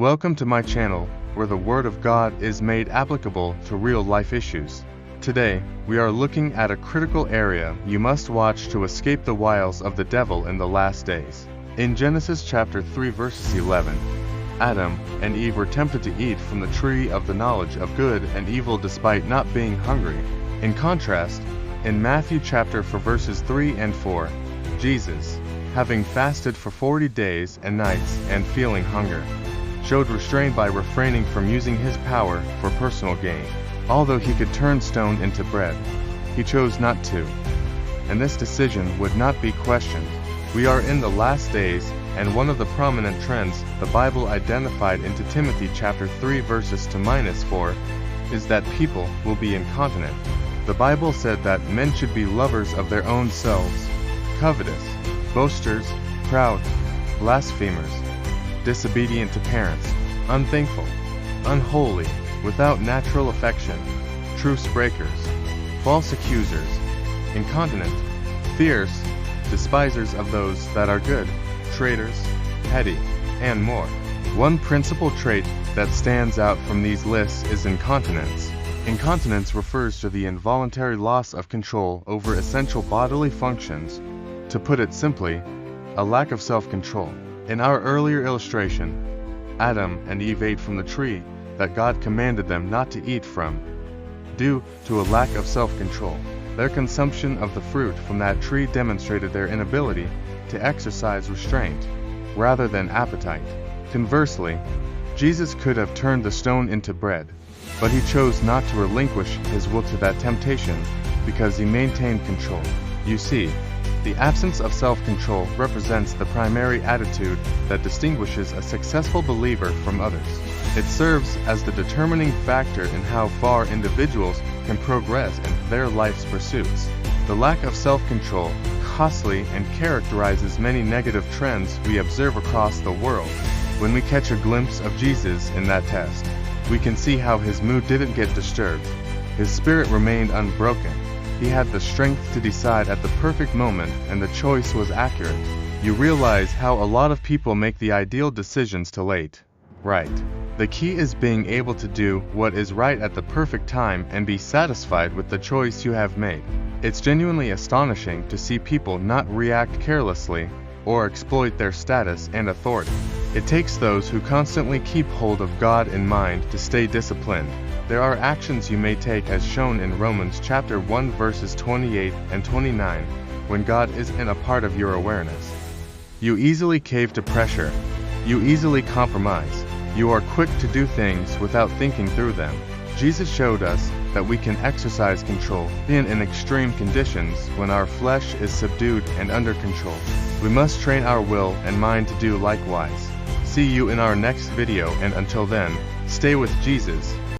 Welcome to my channel, where the Word of God is made applicable to real-life issues. Today, we are looking at a critical area you must watch to escape the wiles of the devil in the last days. In Genesis chapter 3 verses 11, Adam and Eve were tempted to eat from the tree of the knowledge of good and evil despite not being hungry. In contrast, in Matthew chapter 4 verses 3 and 4, Jesus, having fasted for 40 days and nights and feeling hunger, showed restraint by refraining from using his power for personal gain. Although he could turn stone into bread, he chose not to. And this decision would not be questioned. We are in the last days, and one of the prominent trends the Bible identified in Timothy chapter 3 verses 2-4 is that people will be incontinent. The Bible said that men should be lovers of their own selves, covetous, boasters, proud, blasphemers, disobedient to parents, unthankful, unholy, without natural affection, truce breakers, false accusers, incontinent, fierce, despisers of those that are good, traitors, heady, and more. One principal trait that stands out from these lists is incontinence. Incontinence refers to the involuntary loss of control over essential bodily functions. To put it simply, a lack of self-control. In our earlier illustration, Adam and Eve ate from the tree that God commanded them not to eat from. Due to a lack of self-control, their consumption of the fruit from that tree demonstrated their inability to exercise restraint, rather than appetite. Conversely, Jesus could have turned the stone into bread, but he chose not to relinquish his will to that temptation because he maintained control. You see, the absence of self-control represents the primary attitude that distinguishes a successful believer from others. It serves as the determining factor in how far individuals can progress in their life's pursuits. The lack of self-control costly and characterizes many negative trends we observe across the world. When we catch a glimpse of Jesus in that test, we can see how his mood didn't get disturbed. His spirit remained unbroken. He had the strength to decide at the perfect moment, and the choice was accurate. You realize how a lot of people make the ideal decisions too late. Right. The key is being able to do what is right at the perfect time and be satisfied with the choice you have made. It's genuinely astonishing to see people not react carelessly or exploit their status and authority. It takes those who constantly keep hold of God in mind to stay disciplined. There are actions you may take as shown in Romans chapter 1 verses 28 and 29 when God isn't a part of your awareness. You easily cave to pressure. You easily compromise. You are quick to do things without thinking through them. Jesus showed us that we can exercise control in extreme conditions when our flesh is subdued and under control. We must train our will and mind to do likewise. See you in our next video, and until then, stay with Jesus.